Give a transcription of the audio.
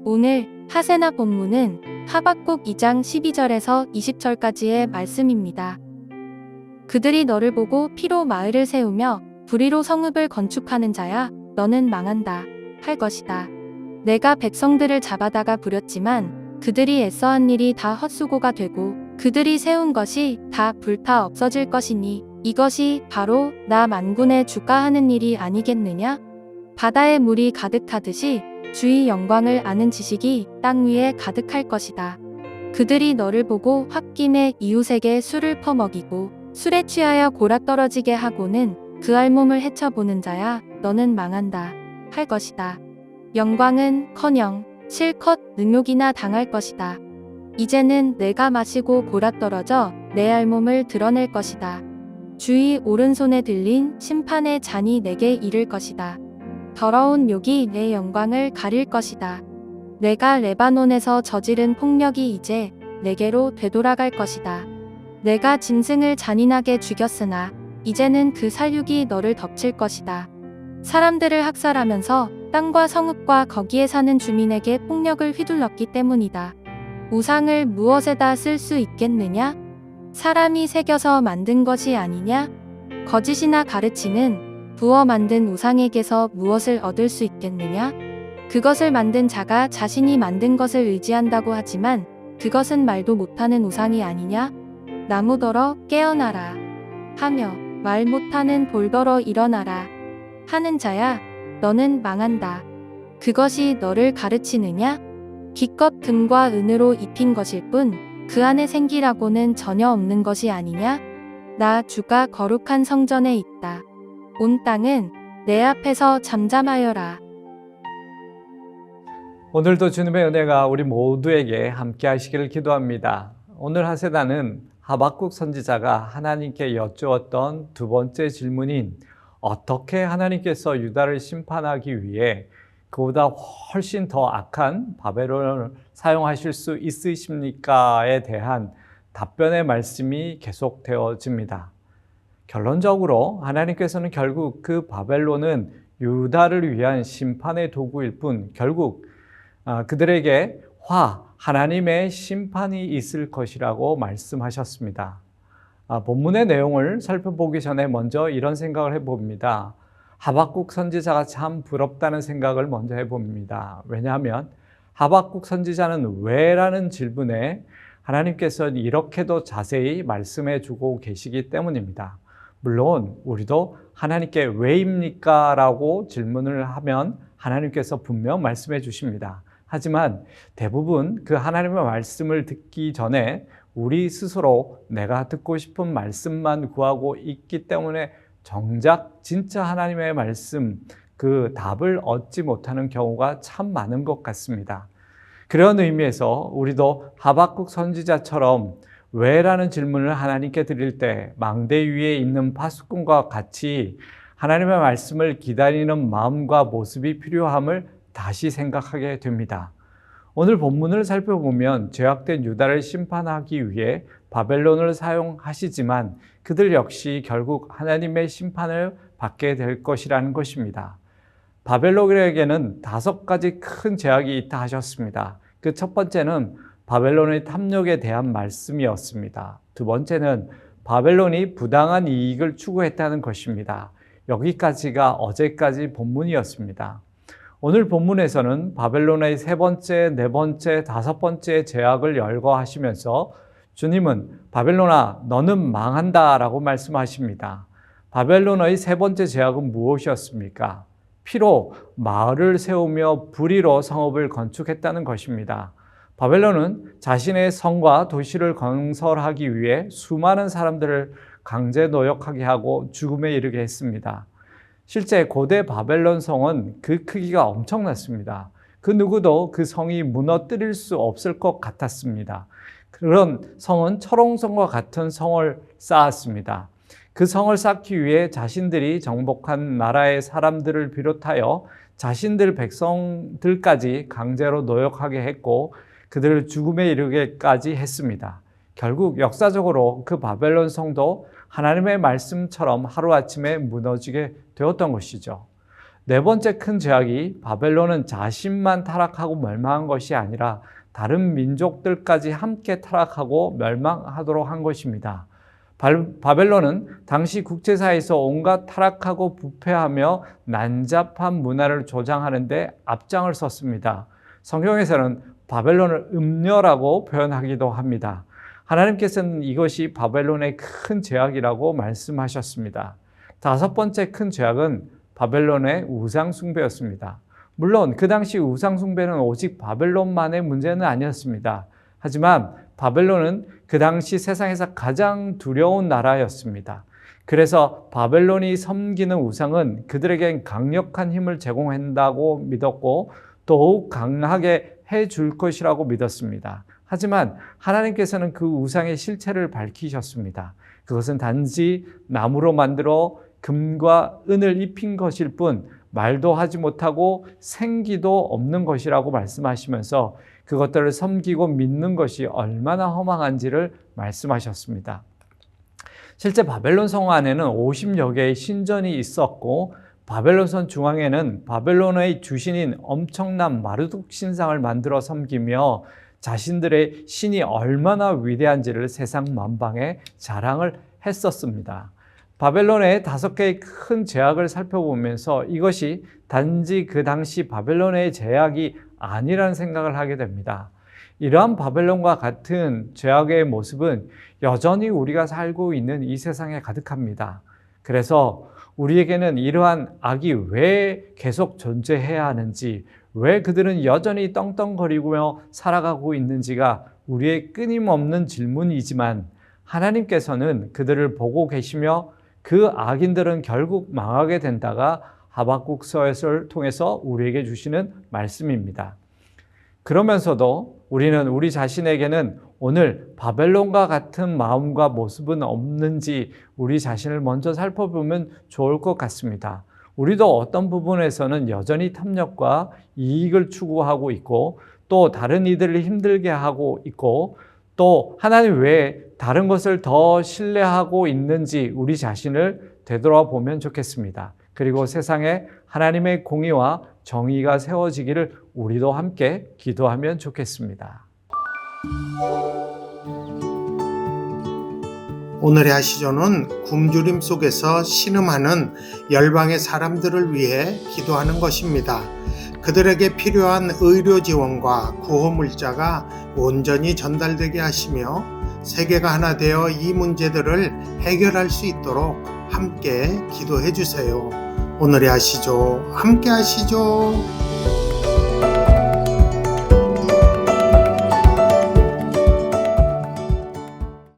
오늘 하세나 본문은 하박국 2장 12절에서 20절까지의 말씀입니다. 그들이 너를 보고 피로 마을을 세우며 불의로 성읍을 건축하는 자야, 너는 망한다 할 것이다. 내가 백성들을 잡아다가 부렸지만 그들이 애써한 일이 다 헛수고가 되고 그들이 세운 것이 다 불타 없어질 것이니 이것이 바로 나 만군의 주가 하는 일이 아니겠느냐? 바다에 물이 가득하듯이 주의 영광을 아는 지식이 땅 위에 가득할 것이다. 그들이 너를 보고 홧김에 이웃에게 술을 퍼먹이고 술에 취하여 골아떨어지게 하고는 그 알몸을 헤쳐보는 자야, 너는 망한다 할 것이다. 영광은커녕 실컷 능욕이나 당할 것이다. 이제는 내가 마시고 골아떨어져 내 알몸을 드러낼 것이다. 주의 오른손에 들린 심판의 잔이 내게 이를 것이다. 더러운 욕이 내 영광을 가릴 것이다. 내가 레바논에서 저지른 폭력이 이제 내게로 되돌아갈 것이다. 내가 짐승을 잔인하게 죽였으나 이제는 그 살육이 너를 덮칠 것이다. 사람들을 학살하면서 땅과 성읍과 거기에 사는 주민에게 폭력을 휘둘렀기 때문이다. 우상을 무엇에다 쓸 수 있겠느냐? 사람이 새겨서 만든 것이 아니냐? 거짓이나 가르치는 부어 만든 우상에게서 무엇을 얻을 수 있겠느냐? 그것을 만든 자가 자신이 만든 것을 의지한다고 하지만 그것은 말도 못하는 우상이 아니냐? 나무더러 깨어나라 하며 말 못하는 돌더러 일어나라 하는 자야, 너는 망한다. 그것이 너를 가르치느냐? 기껏 금과 은으로 입힌 것일 뿐 그 안에 생기라고는 전혀 없는 것이 아니냐? 나 주가 거룩한 성전에 있다. 온 땅은 내 앞에서 잠잠하여라. 오늘도 주님의 은혜가 우리 모두에게 함께 하시기를 기도합니다. 오늘 하세나는 하박국 선지자가 하나님께 여쭈었던 두 번째 질문인 어떻게 하나님께서 유다를 심판하기 위해 그보다 훨씬 더 악한 바벨론을 사용하실 수 있으십니까에 대한 답변의 말씀이 계속되어집니다. 결론적으로 하나님께서는 결국 그 바벨론은 유다를 위한 심판의 도구일 뿐 결국 그들에게 하나님의 심판이 있을 것이라고 말씀하셨습니다. 본문의 내용을 살펴보기 전에 먼저 이런 생각을 해봅니다. 하박국 선지자가 참 부럽다는 생각을 먼저 해봅니다. 왜냐하면 하박국 선지자는 왜라는 질문에 하나님께서는 이렇게도 자세히 말씀해 주고 계시기 때문입니다. 물론 우리도 하나님께 왜입니까? 라고 질문을 하면 하나님께서 분명 말씀해 주십니다. 하지만 대부분 그 하나님의 말씀을 듣기 전에 우리 스스로 내가 듣고 싶은 말씀만 구하고 있기 때문에 정작 진짜 하나님의 말씀, 그 답을 얻지 못하는 경우가 참 많은 것 같습니다. 그런 의미에서 우리도 하박국 선지자처럼 왜라는 질문을 하나님께 드릴 때 망대 위에 있는 파수꾼과 같이 하나님의 말씀을 기다리는 마음과 모습이 필요함을 다시 생각하게 됩니다. 오늘 본문을 살펴보면 죄악된 유다를 심판하기 위해 바벨론을 사용하시지만 그들 역시 결국 하나님의 심판을 받게 될 것이라는 것입니다. 바벨론에게는 5가지 큰 죄악이 있다 하셨습니다. 그 첫 번째는 바벨론의 탐욕에 대한 말씀이었습니다. 두 번째는 바벨론이 부당한 이익을 추구했다는 것입니다. 여기까지가 어제까지 본문이었습니다. 오늘 본문에서는 바벨론의 3번째, 4번째, 5번째 죄악을 열거하시면서 주님은 바벨론아 너는 망한다 라고 말씀하십니다. 바벨론의 3번째 죄악은 무엇이었습니까? 피로 마을을 세우며 불의로 성읍을 건축했다는 것입니다. 바벨론은 자신의 성과 도시를 건설하기 위해 수많은 사람들을 강제 노역하게 하고 죽음에 이르게 했습니다. 실제 고대 바벨론 성은 그 크기가 엄청났습니다. 그 누구도 그 성이 무너뜨릴 수 없을 것 같았습니다. 그런 성은 철옹성과 같은 성을 쌓았습니다. 그 성을 쌓기 위해 자신들이 정복한 나라의 사람들을 비롯하여 자신들 백성들까지 강제로 노역하게 했고 그들을 죽음에 이르게까지 했습니다. 결국 역사적으로 그 바벨론 성도 하나님의 말씀처럼 하루아침에 무너지게 되었던 것이죠. 네 번째 큰 죄악이 바벨론은 자신만 타락하고 멸망한 것이 아니라 다른 민족들까지 함께 타락하고 멸망하도록 한 것입니다. 바벨론은 당시 국제사회에서 온갖 타락하고 부패하며 난잡한 문화를 조장하는 데 앞장을 섰습니다. 성경에서는 바벨론을 음녀라고 표현하기도 합니다. 하나님께서는 이것이 바벨론의 큰 죄악이라고 말씀하셨습니다. 다섯 번째 큰 죄악은 바벨론의 우상 숭배였습니다. 물론 그 당시 우상 숭배는 오직 바벨론만의 문제는 아니었습니다. 하지만 바벨론은 그 당시 세상에서 가장 두려운 나라였습니다. 그래서 바벨론이 섬기는 우상은 그들에겐 강력한 힘을 제공한다고 믿었고 더욱 강하게 해줄 것이라고 믿었습니다. 하지만 하나님께서는 그 우상의 실체를 밝히셨습니다. 그것은 단지 나무로 만들어 금과 은을 입힌 것일 뿐 말도 하지 못하고 생기도 없는 것이라고 말씀하시면서 그것들을 섬기고 믿는 것이 얼마나 허망한지를 말씀하셨습니다. 실제 바벨론 성 안에는 50여 개의 신전이 있었고 바벨론 성 중앙에는 바벨론의 주신인 엄청난 마르둑 신상을 만들어 섬기며 자신들의 신이 얼마나 위대한지를 세상 만방에 자랑을 했었습니다. 바벨론의 5개의 큰 죄악을 살펴보면서 이것이 단지 그 당시 바벨론의 죄악이 아니라는 생각을 하게 됩니다. 이러한 바벨론과 같은 죄악의 모습은 여전히 우리가 살고 있는 이 세상에 가득합니다. 그래서 우리에게는 이러한 악이 왜 계속 존재해야 하는지, 왜 그들은 여전히 떵떵거리며 살아가고 있는지가 우리의 끊임없는 질문이지만 하나님께서는 그들을 보고 계시며 그 악인들은 결국 망하게 된다가 하박국서를 통해서 우리에게 주시는 말씀입니다. 그러면서도 우리는 우리 자신에게는 오늘 바벨론과 같은 마음과 모습은 없는지 우리 자신을 먼저 살펴보면 좋을 것 같습니다. 우리도 어떤 부분에서는 여전히 탐욕과 이익을 추구하고 있고 또 다른 이들을 힘들게 하고 있고 또 하나님 외에 다른 것을 더 신뢰하고 있는지 우리 자신을 되돌아보면 좋겠습니다. 그리고 세상에 하나님의 공의와 정의가 세워지기를 우리도 함께 기도하면 좋겠습니다. 오늘의 하시조는 굶주림 속에서 신음하는 열방의 사람들을 위해 기도하는 것입니다. 그들에게 필요한 의료 지원과 구호 물자가 온전히 전달되게 하시며 세계가 하나 되어 이 문제들을 해결할 수 있도록 함께 기도해 주세요. 오늘의 하시조 함께 하시죠.